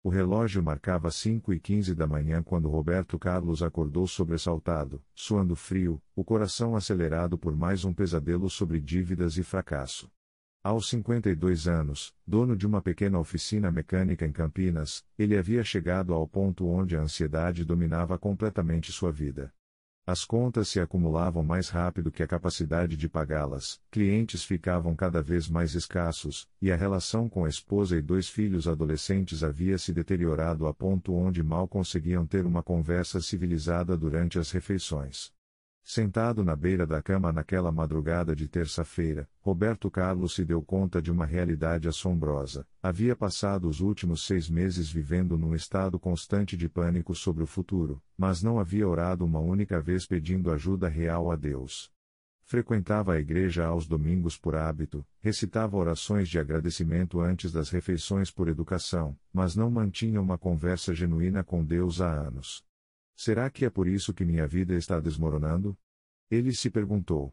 O relógio marcava 5h15 da manhã quando Roberto Carlos acordou sobressaltado, suando frio, o coração acelerado por mais um pesadelo sobre dívidas e fracasso. Aos 52 anos, dono de uma pequena oficina mecânica em Campinas, ele havia chegado ao ponto onde a ansiedade dominava completamente sua vida. As contas se acumulavam mais rápido que a capacidade de pagá-las, clientes ficavam cada vez mais escassos, e a relação com a esposa e 2 filhos adolescentes havia se deteriorado a ponto onde mal conseguiam ter uma conversa civilizada durante as refeições. Sentado na beira da cama naquela madrugada de terça-feira, Roberto Carlos se deu conta de uma realidade assombrosa. Havia passado os últimos 6 meses vivendo num estado constante de pânico sobre o futuro, mas não havia orado uma única vez pedindo ajuda real a Deus. Frequentava a igreja aos domingos por hábito, recitava orações de agradecimento antes das refeições por educação, mas não mantinha uma conversa genuína com Deus há anos. Será que é por isso que minha vida está desmoronando? Ele se perguntou.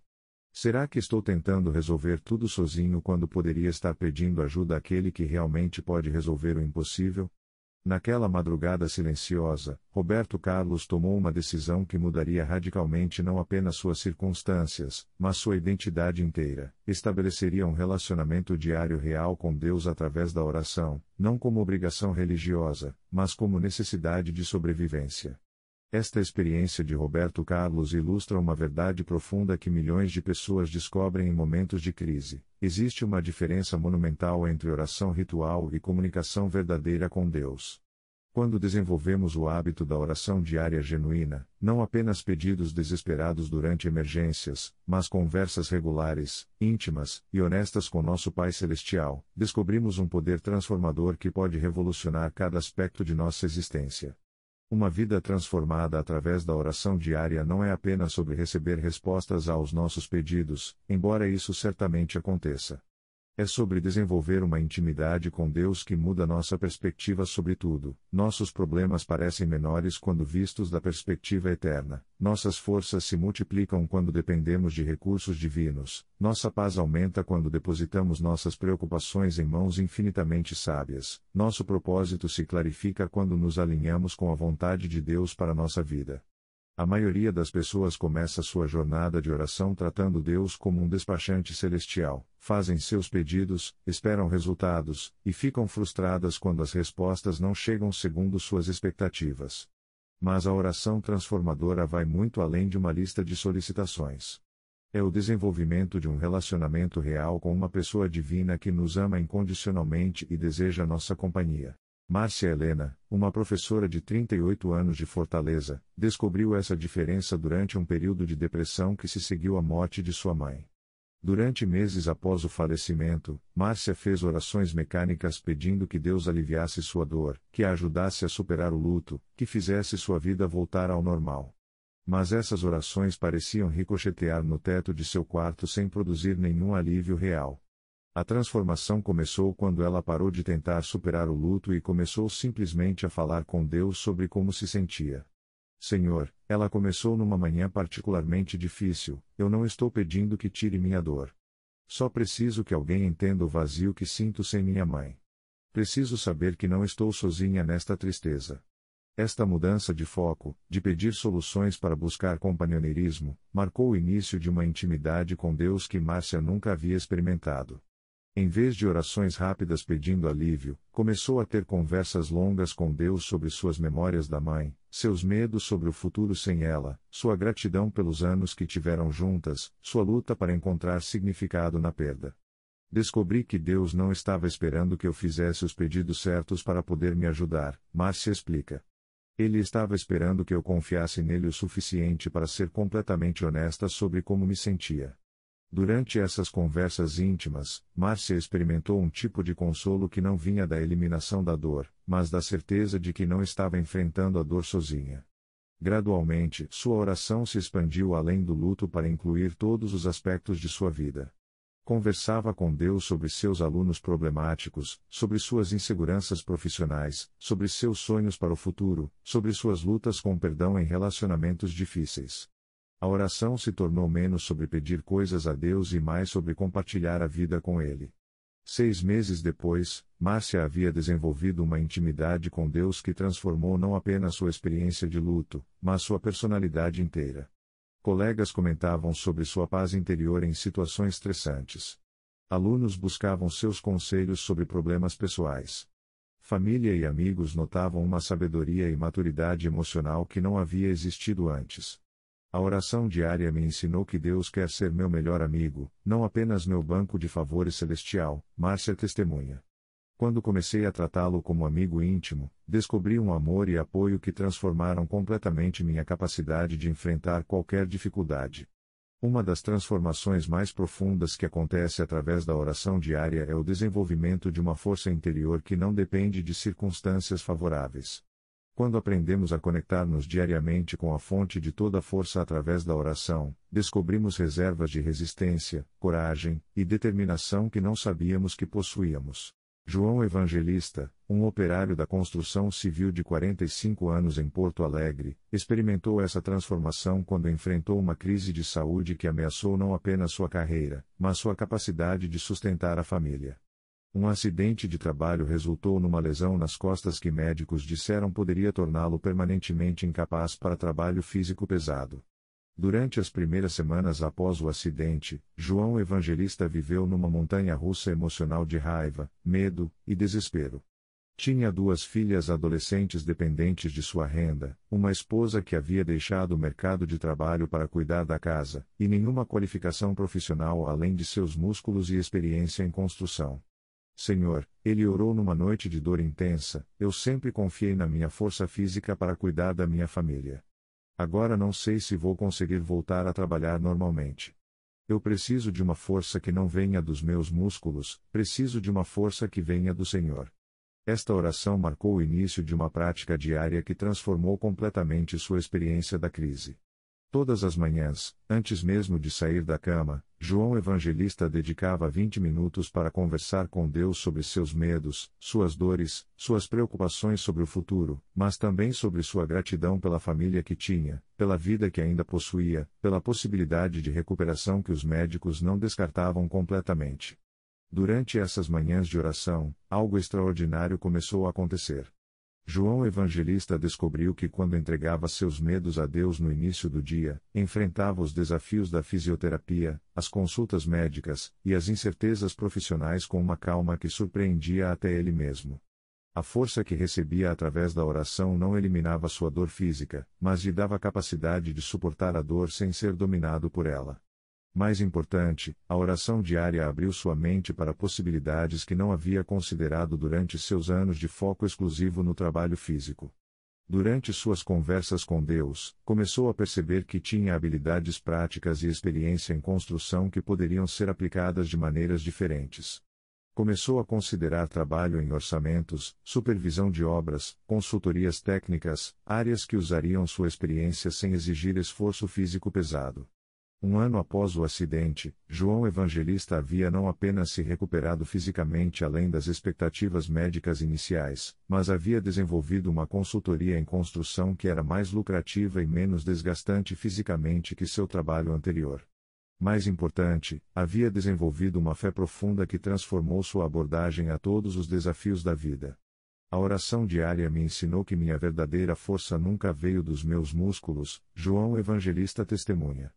Será que estou tentando resolver tudo sozinho quando poderia estar pedindo ajuda àquele que realmente pode resolver o impossível? Naquela madrugada silenciosa, Roberto Carlos tomou uma decisão que mudaria radicalmente não apenas suas circunstâncias, mas sua identidade inteira. Estabeleceria um relacionamento diário real com Deus através da oração, não como obrigação religiosa, mas como necessidade de sobrevivência. Esta experiência de Roberto Carlos ilustra uma verdade profunda que milhões de pessoas descobrem em momentos de crise. Existe uma diferença monumental entre oração ritual e comunicação verdadeira com Deus. Quando desenvolvemos o hábito da oração diária genuína, não apenas pedidos desesperados durante emergências, mas conversas regulares, íntimas e honestas com nosso Pai Celestial, descobrimos um poder transformador que pode revolucionar cada aspecto de nossa existência. Uma vida transformada através da oração diária não é apenas sobre receber respostas aos nossos pedidos, embora isso certamente aconteça. É sobre desenvolver uma intimidade com Deus que muda nossa perspectiva sobre tudo. Nossos problemas parecem menores quando vistos da perspectiva eterna. Nossas forças se multiplicam quando dependemos de recursos divinos. Nossa paz aumenta quando depositamos nossas preocupações em mãos infinitamente sábias. Nosso propósito se clarifica quando nos alinhamos com a vontade de Deus para nossa vida. A maioria das pessoas começa sua jornada de oração tratando Deus como um despachante celestial, fazem seus pedidos, esperam resultados, e ficam frustradas quando as respostas não chegam segundo suas expectativas. Mas a oração transformadora vai muito além de uma lista de solicitações. É o desenvolvimento de um relacionamento real com uma pessoa divina que nos ama incondicionalmente e deseja nossa companhia. Márcia Helena, uma professora de 38 anos de Fortaleza, descobriu essa diferença durante um período de depressão que se seguiu à morte de sua mãe. Durante meses após o falecimento, Márcia fez orações mecânicas pedindo que Deus aliviasse sua dor, que a ajudasse a superar o luto, que fizesse sua vida voltar ao normal. Mas essas orações pareciam ricochetear no teto de seu quarto sem produzir nenhum alívio real. A transformação começou quando ela parou de tentar superar o luto e começou simplesmente a falar com Deus sobre como se sentia. Senhor, ela começou numa manhã particularmente difícil, eu não estou pedindo que tire minha dor. Só preciso que alguém entenda o vazio que sinto sem minha mãe. Preciso saber que não estou sozinha nesta tristeza. Esta mudança de foco, de pedir soluções para buscar companhioneirismo, marcou o início de uma intimidade com Deus que Márcia nunca havia experimentado. Em vez de orações rápidas pedindo alívio, começou a ter conversas longas com Deus sobre suas memórias da mãe, seus medos sobre o futuro sem ela, sua gratidão pelos anos que tiveram juntas, sua luta para encontrar significado na perda. Descobri que Deus não estava esperando que eu fizesse os pedidos certos para poder me ajudar, Márcia explica. Ele estava esperando que eu confiasse nele o suficiente para ser completamente honesta sobre como me sentia. Durante essas conversas íntimas, Márcia experimentou um tipo de consolo que não vinha da eliminação da dor, mas da certeza de que não estava enfrentando a dor sozinha. Gradualmente, sua oração se expandiu além do luto para incluir todos os aspectos de sua vida. Conversava com Deus sobre seus alunos problemáticos, sobre suas inseguranças profissionais, sobre seus sonhos para o futuro, sobre suas lutas com perdão em relacionamentos difíceis. A oração se tornou menos sobre pedir coisas a Deus e mais sobre compartilhar a vida com Ele. 6 meses depois, Márcia havia desenvolvido uma intimidade com Deus que transformou não apenas sua experiência de luto, mas sua personalidade inteira. Colegas comentavam sobre sua paz interior em situações estressantes. Alunos buscavam seus conselhos sobre problemas pessoais. Família e amigos notavam uma sabedoria e maturidade emocional que não havia existido antes. A oração diária me ensinou que Deus quer ser meu melhor amigo, não apenas meu banco de favores celestial, Márcia testemunha. Quando comecei a tratá-lo como amigo íntimo, descobri um amor e apoio que transformaram completamente minha capacidade de enfrentar qualquer dificuldade. Uma das transformações mais profundas que acontece através da oração diária é o desenvolvimento de uma força interior que não depende de circunstâncias favoráveis. Quando aprendemos a conectar-nos diariamente com a fonte de toda a força através da oração, descobrimos reservas de resistência, coragem e determinação que não sabíamos que possuíamos. João Evangelista, um operário da construção civil de 45 anos em Porto Alegre, experimentou essa transformação quando enfrentou uma crise de saúde que ameaçou não apenas sua carreira, mas sua capacidade de sustentar a família. Um acidente de trabalho resultou numa lesão nas costas que médicos disseram poderia torná-lo permanentemente incapaz para trabalho físico pesado. Durante as primeiras semanas após o acidente, João Evangelista viveu numa montanha-russa emocional de raiva, medo e desespero. Tinha 2 filhas adolescentes dependentes de sua renda, uma esposa que havia deixado o mercado de trabalho para cuidar da casa, e nenhuma qualificação profissional além de seus músculos e experiência em construção. Senhor, ele orou numa noite de dor intensa, eu sempre confiei na minha força física para cuidar da minha família. Agora não sei se vou conseguir voltar a trabalhar normalmente. Eu preciso de uma força que não venha dos meus músculos, preciso de uma força que venha do Senhor. Esta oração marcou o início de uma prática diária que transformou completamente sua experiência da crise. Todas as manhãs, antes mesmo de sair da cama, João Evangelista dedicava 20 minutos para conversar com Deus sobre seus medos, suas dores, suas preocupações sobre o futuro, mas também sobre sua gratidão pela família que tinha, pela vida que ainda possuía, pela possibilidade de recuperação que os médicos não descartavam completamente. Durante essas manhãs de oração, algo extraordinário começou a acontecer. João Evangelista descobriu que quando entregava seus medos a Deus no início do dia, enfrentava os desafios da fisioterapia, as consultas médicas e as incertezas profissionais com uma calma que surpreendia até ele mesmo. A força que recebia através da oração não eliminava sua dor física, mas lhe dava a capacidade de suportar a dor sem ser dominado por ela. Mais importante, a oração diária abriu sua mente para possibilidades que não havia considerado durante seus anos de foco exclusivo no trabalho físico. Durante suas conversas com Deus, começou a perceber que tinha habilidades práticas e experiência em construção que poderiam ser aplicadas de maneiras diferentes. Começou a considerar trabalho em orçamentos, supervisão de obras, consultorias técnicas, áreas que usariam sua experiência sem exigir esforço físico pesado. Um ano após o acidente, João Evangelista havia não apenas se recuperado fisicamente além das expectativas médicas iniciais, mas havia desenvolvido uma consultoria em construção que era mais lucrativa e menos desgastante fisicamente que seu trabalho anterior. Mais importante, havia desenvolvido uma fé profunda que transformou sua abordagem a todos os desafios da vida. A oração diária me ensinou que minha verdadeira força nunca veio dos meus músculos, João Evangelista testemunha.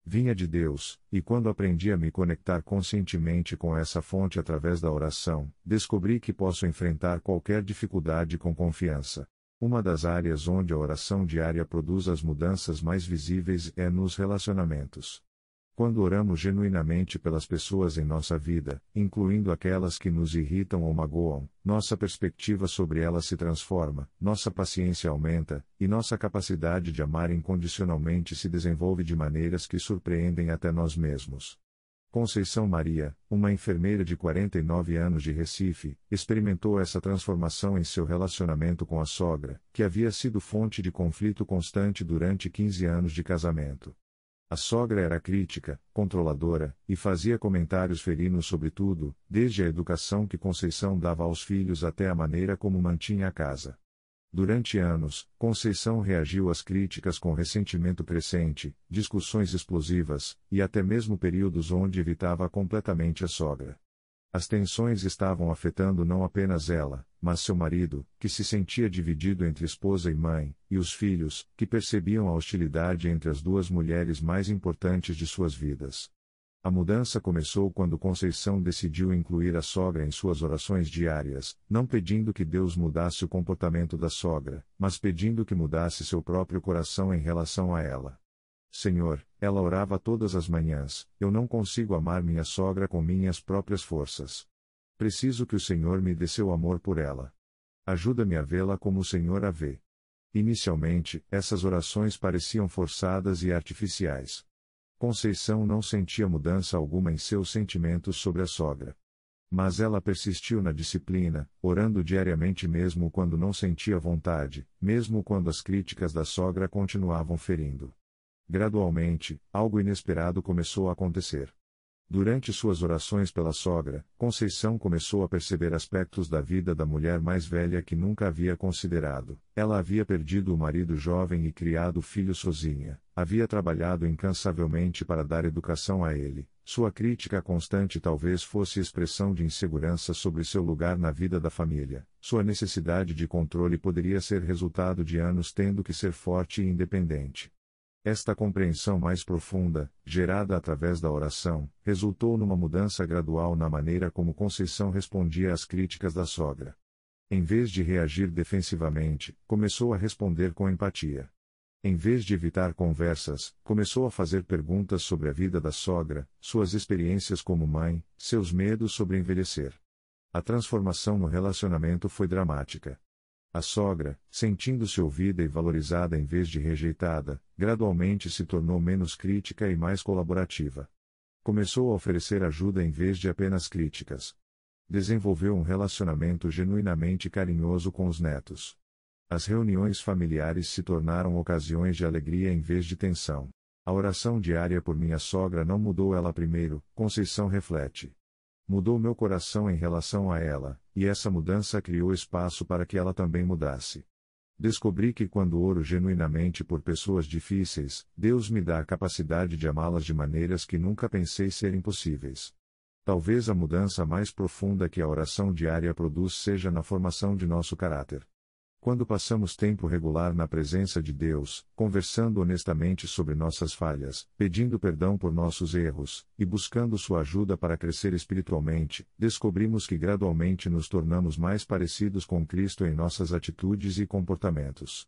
Vinha de Deus, e quando aprendi a me conectar conscientemente com essa fonte através da oração, descobri que posso enfrentar qualquer dificuldade com confiança. Uma das áreas onde a oração diária produz as mudanças mais visíveis é nos relacionamentos. Quando oramos genuinamente pelas pessoas em nossa vida, incluindo aquelas que nos irritam ou magoam, nossa perspectiva sobre elas se transforma, nossa paciência aumenta, e nossa capacidade de amar incondicionalmente se desenvolve de maneiras que surpreendem até nós mesmos. Conceição Maria, uma enfermeira de 49 anos de Recife, experimentou essa transformação em seu relacionamento com a sogra, que havia sido fonte de conflito constante durante 15 anos de casamento. A sogra era crítica, controladora, e fazia comentários ferinos sobre tudo, desde a educação que Conceição dava aos filhos até a maneira como mantinha a casa. Durante anos, Conceição reagiu às críticas com ressentimento crescente, discussões explosivas, e até mesmo períodos onde evitava completamente a sogra. As tensões estavam afetando não apenas ela, mas seu marido, que se sentia dividido entre esposa e mãe, e os filhos, que percebiam a hostilidade entre as duas mulheres mais importantes de suas vidas. A mudança começou quando Conceição decidiu incluir a sogra em suas orações diárias, não pedindo que Deus mudasse o comportamento da sogra, mas pedindo que mudasse seu próprio coração em relação a ela. Senhor, ela orava todas as manhãs, eu não consigo amar minha sogra com minhas próprias forças. Preciso que o Senhor me dê seu amor por ela. Ajuda-me a vê-la como o Senhor a vê. Inicialmente, essas orações pareciam forçadas e artificiais. Conceição não sentia mudança alguma em seus sentimentos sobre a sogra. Mas ela persistiu na disciplina, orando diariamente mesmo quando não sentia vontade, mesmo quando as críticas da sogra continuavam ferindo. Gradualmente, algo inesperado começou a acontecer. Durante suas orações pela sogra, Conceição começou a perceber aspectos da vida da mulher mais velha que nunca havia considerado. Ela havia perdido o marido jovem e criado o filho sozinha, havia trabalhado incansavelmente para dar educação a ele. Sua crítica constante talvez fosse expressão de insegurança sobre seu lugar na vida da família. Sua necessidade de controle poderia ser resultado de anos tendo que ser forte e independente. Esta compreensão mais profunda, gerada através da oração, resultou numa mudança gradual na maneira como Conceição respondia às críticas da sogra. Em vez de reagir defensivamente, começou a responder com empatia. Em vez de evitar conversas, começou a fazer perguntas sobre a vida da sogra, suas experiências como mãe, seus medos sobre envelhecer. A transformação no relacionamento foi dramática. A sogra, sentindo-se ouvida e valorizada em vez de rejeitada, gradualmente se tornou menos crítica e mais colaborativa. Começou a oferecer ajuda em vez de apenas críticas. Desenvolveu um relacionamento genuinamente carinhoso com os netos. As reuniões familiares se tornaram ocasiões de alegria em vez de tensão. A oração diária por minha sogra não mudou ela primeiro, Conceição reflete. Mudou meu coração em relação a ela, e essa mudança criou espaço para que ela também mudasse. Descobri que quando oro genuinamente por pessoas difíceis, Deus me dá a capacidade de amá-las de maneiras que nunca pensei serem possíveis. Talvez a mudança mais profunda que a oração diária produz seja na formação de nosso caráter. Quando passamos tempo regular na presença de Deus, conversando honestamente sobre nossas falhas, pedindo perdão por nossos erros, e buscando sua ajuda para crescer espiritualmente, descobrimos que gradualmente nos tornamos mais parecidos com Cristo em nossas atitudes e comportamentos.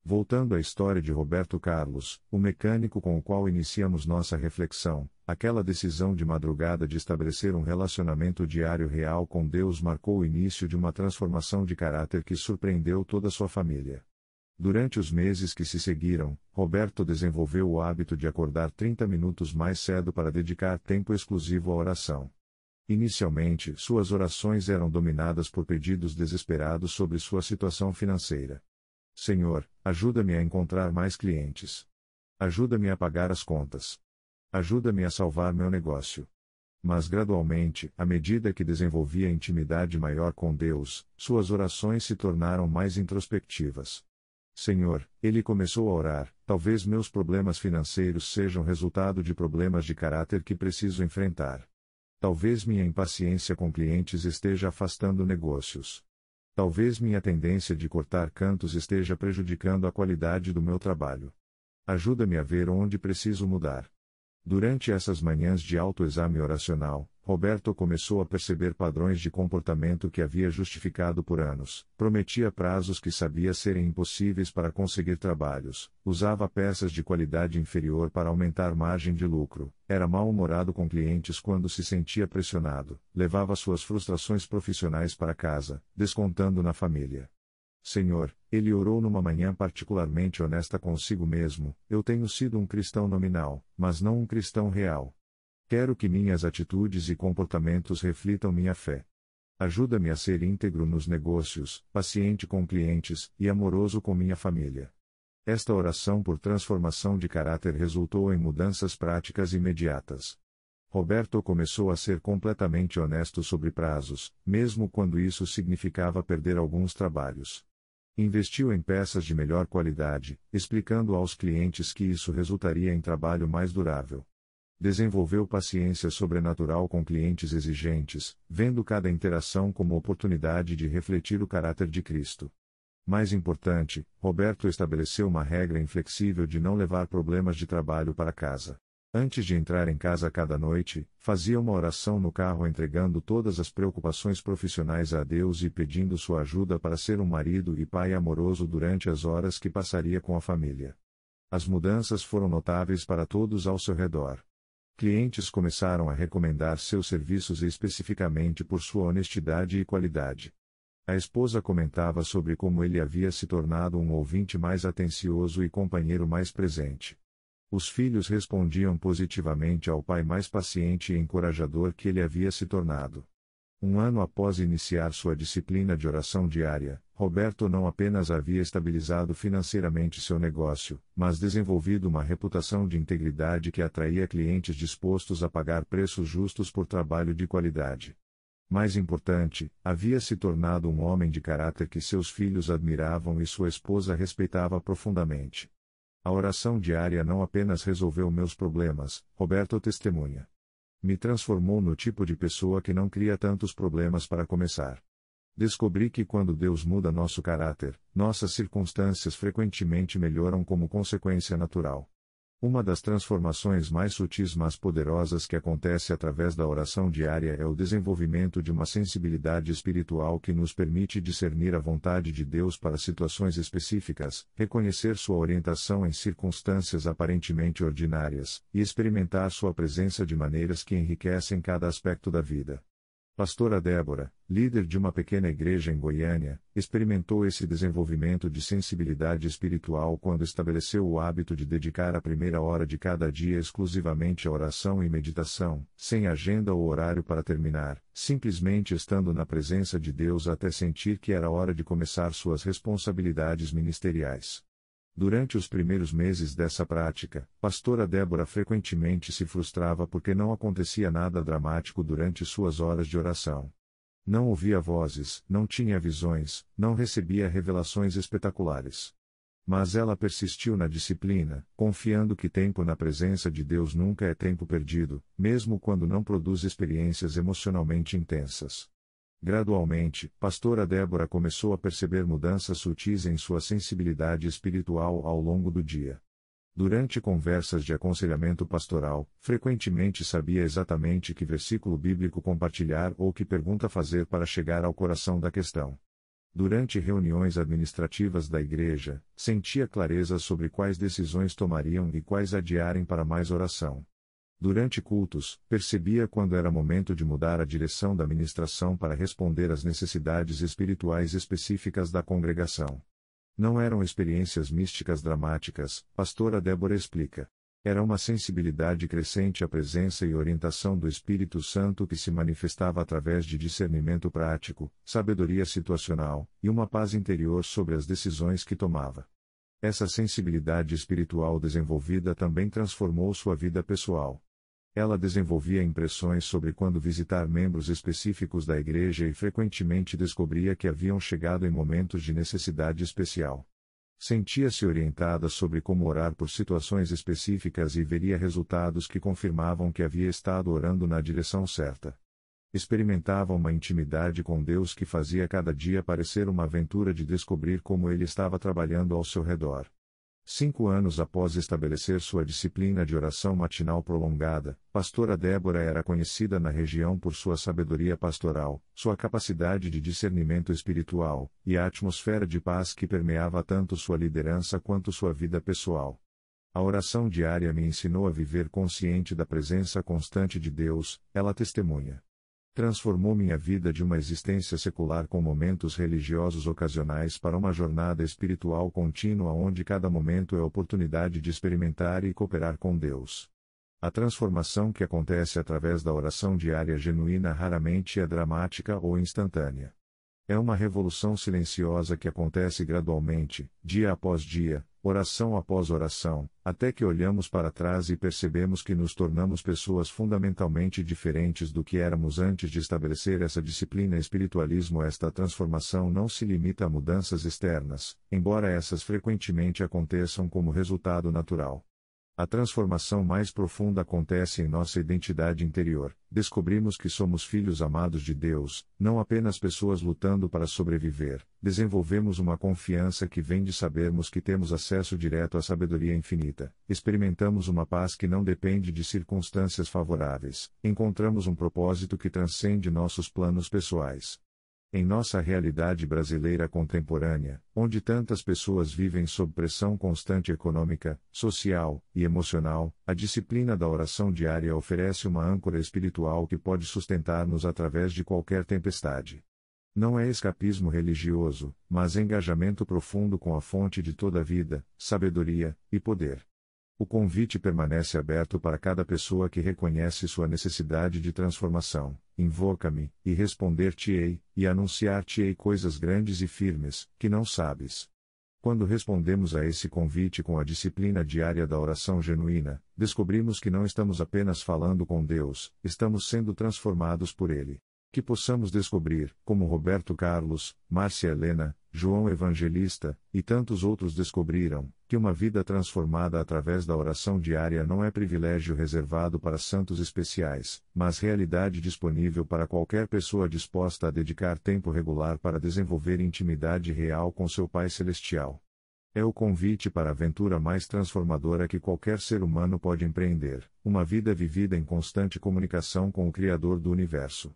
Voltando à história de Roberto Carlos, o mecânico com o qual iniciamos nossa reflexão, aquela decisão de madrugada de estabelecer um relacionamento diário real com Deus marcou o início de uma transformação de caráter que surpreendeu toda a sua família. Durante os meses que se seguiram, Roberto desenvolveu o hábito de acordar 30 minutos mais cedo para dedicar tempo exclusivo à oração. Inicialmente, suas orações eram dominadas por pedidos desesperados sobre sua situação financeira. Senhor, ajuda-me a encontrar mais clientes. Ajuda-me a pagar as contas. Ajuda-me a salvar meu negócio. Mas gradualmente, à medida que desenvolvia intimidade maior com Deus, suas orações se tornaram mais introspectivas. Senhor, ele começou a orar, talvez meus problemas financeiros sejam resultado de problemas de caráter que preciso enfrentar. Talvez minha impaciência com clientes esteja afastando negócios. Talvez minha tendência de cortar cantos esteja prejudicando a qualidade do meu trabalho. Ajuda-me a ver onde preciso mudar. Durante essas manhãs de autoexame oracional, Roberto começou a perceber padrões de comportamento que havia justificado por anos. Prometia prazos que sabia serem impossíveis para conseguir trabalhos, usava peças de qualidade inferior para aumentar margem de lucro, era mal-humorado com clientes quando se sentia pressionado, levava suas frustrações profissionais para casa, descontando na família. Senhor, ele orou numa manhã particularmente honesta consigo mesmo, eu tenho sido um cristão nominal, mas não um cristão real. Quero que minhas atitudes e comportamentos reflitam minha fé. Ajuda-me a ser íntegro nos negócios, paciente com clientes, e amoroso com minha família. Esta oração por transformação de caráter resultou em mudanças práticas imediatas. Roberto começou a ser completamente honesto sobre prazos, mesmo quando isso significava perder alguns trabalhos. Investiu em peças de melhor qualidade, explicando aos clientes que isso resultaria em trabalho mais durável. Desenvolveu paciência sobrenatural com clientes exigentes, vendo cada interação como oportunidade de refletir o caráter de Cristo. Mais importante, Roberto estabeleceu uma regra inflexível de não levar problemas de trabalho para casa. Antes de entrar em casa cada noite, fazia uma oração no carro entregando todas as preocupações profissionais a Deus e pedindo sua ajuda para ser um marido e pai amoroso durante as horas que passaria com a família. As mudanças foram notáveis para todos ao seu redor. Clientes começaram a recomendar seus serviços especificamente por sua honestidade e qualidade. A esposa comentava sobre como ele havia se tornado um ouvinte mais atencioso e companheiro mais presente. Os filhos respondiam positivamente ao pai mais paciente e encorajador que ele havia se tornado. Um ano após iniciar sua disciplina de oração diária, Roberto não apenas havia estabilizado financeiramente seu negócio, mas desenvolvido uma reputação de integridade que atraía clientes dispostos a pagar preços justos por trabalho de qualidade. Mais importante, havia se tornado um homem de caráter que seus filhos admiravam e sua esposa respeitava profundamente. A oração diária não apenas resolveu meus problemas, Roberto testemunha. Me transformou no tipo de pessoa que não cria tantos problemas para começar. Descobri que quando Deus muda nosso caráter, nossas circunstâncias frequentemente melhoram como consequência natural. Uma das transformações mais sutis mas poderosas que acontece através da oração diária é o desenvolvimento de uma sensibilidade espiritual que nos permite discernir a vontade de Deus para situações específicas, reconhecer sua orientação em circunstâncias aparentemente ordinárias, e experimentar sua presença de maneiras que enriquecem cada aspecto da vida. Pastora Débora, líder de uma pequena igreja em Goiânia, experimentou esse desenvolvimento de sensibilidade espiritual quando estabeleceu o hábito de dedicar a primeira hora de cada dia exclusivamente à oração e meditação, sem agenda ou horário para terminar, simplesmente estando na presença de Deus até sentir que era hora de começar suas responsabilidades ministeriais. Durante os primeiros meses dessa prática, pastora Débora frequentemente se frustrava porque não acontecia nada dramático durante suas horas de oração. Não ouvia vozes, não tinha visões, não recebia revelações espetaculares. Mas ela persistiu na disciplina, confiando que tempo na presença de Deus nunca é tempo perdido, mesmo quando não produz experiências emocionalmente intensas. Gradualmente, pastora Débora começou a perceber mudanças sutis em sua sensibilidade espiritual ao longo do dia. Durante conversas de aconselhamento pastoral, frequentemente sabia exatamente que versículo bíblico compartilhar ou que pergunta fazer para chegar ao coração da questão. Durante reuniões administrativas da igreja, sentia clareza sobre quais decisões tomariam e quais adiarem para mais oração. Durante cultos, percebia quando era momento de mudar a direção da ministração para responder às necessidades espirituais específicas da congregação. Não eram experiências místicas dramáticas, pastora Débora explica. Era uma sensibilidade crescente à presença e orientação do Espírito Santo que se manifestava através de discernimento prático, sabedoria situacional, e uma paz interior sobre as decisões que tomava. Essa sensibilidade espiritual desenvolvida também transformou sua vida pessoal. Ela desenvolvia impressões sobre quando visitar membros específicos da igreja e frequentemente descobria que haviam chegado em momentos de necessidade especial. Sentia-se orientada sobre como orar por situações específicas e veria resultados que confirmavam que havia estado orando na direção certa. Experimentava uma intimidade com Deus que fazia cada dia parecer uma aventura de descobrir como Ele estava trabalhando ao seu redor. 5 anos após estabelecer sua disciplina de oração matinal prolongada, pastora Débora era conhecida na região por sua sabedoria pastoral, sua capacidade de discernimento espiritual, e a atmosfera de paz que permeava tanto sua liderança quanto sua vida pessoal. A oração diária me ensinou a viver consciente da presença constante de Deus, ela testemunha. Transformou minha vida de uma existência secular com momentos religiosos ocasionais para uma jornada espiritual contínua onde cada momento é oportunidade de experimentar e cooperar com Deus. A transformação que acontece através da oração diária genuína raramente é dramática ou instantânea. É uma revolução silenciosa que acontece gradualmente, dia após dia, oração após oração, até que olhamos para trás e percebemos que nos tornamos pessoas fundamentalmente diferentes do que éramos antes de estabelecer essa disciplina espiritualismo. Esta transformação não se limita a mudanças externas, embora essas frequentemente aconteçam como resultado natural. A transformação mais profunda acontece em nossa identidade interior. Descobrimos que somos filhos amados de Deus, não apenas pessoas lutando para sobreviver. Desenvolvemos uma confiança que vem de sabermos que temos acesso direto à sabedoria infinita. Experimentamos uma paz que não depende de circunstâncias favoráveis. Encontramos um propósito que transcende nossos planos pessoais. Em nossa realidade brasileira contemporânea, onde tantas pessoas vivem sob pressão constante econômica, social e emocional, a disciplina da oração diária oferece uma âncora espiritual que pode sustentar-nos através de qualquer tempestade. Não é escapismo religioso, mas engajamento profundo com a fonte de toda a vida, sabedoria e poder. O convite permanece aberto para cada pessoa que reconhece sua necessidade de transformação. Invoca-me, e responder-te-ei, e anunciar-te-ei coisas grandes e firmes, que não sabes. Quando respondemos a esse convite com a disciplina diária da oração genuína, descobrimos que não estamos apenas falando com Deus, estamos sendo transformados por Ele. Que possamos descobrir, como Roberto Carlos, Márcia Helena, João Evangelista, e tantos outros descobriram, que uma vida transformada através da oração diária não é privilégio reservado para santos especiais, mas realidade disponível para qualquer pessoa disposta a dedicar tempo regular para desenvolver intimidade real com seu Pai Celestial. É o convite para a aventura mais transformadora que qualquer ser humano pode empreender, uma vida vivida em constante comunicação com o Criador do Universo.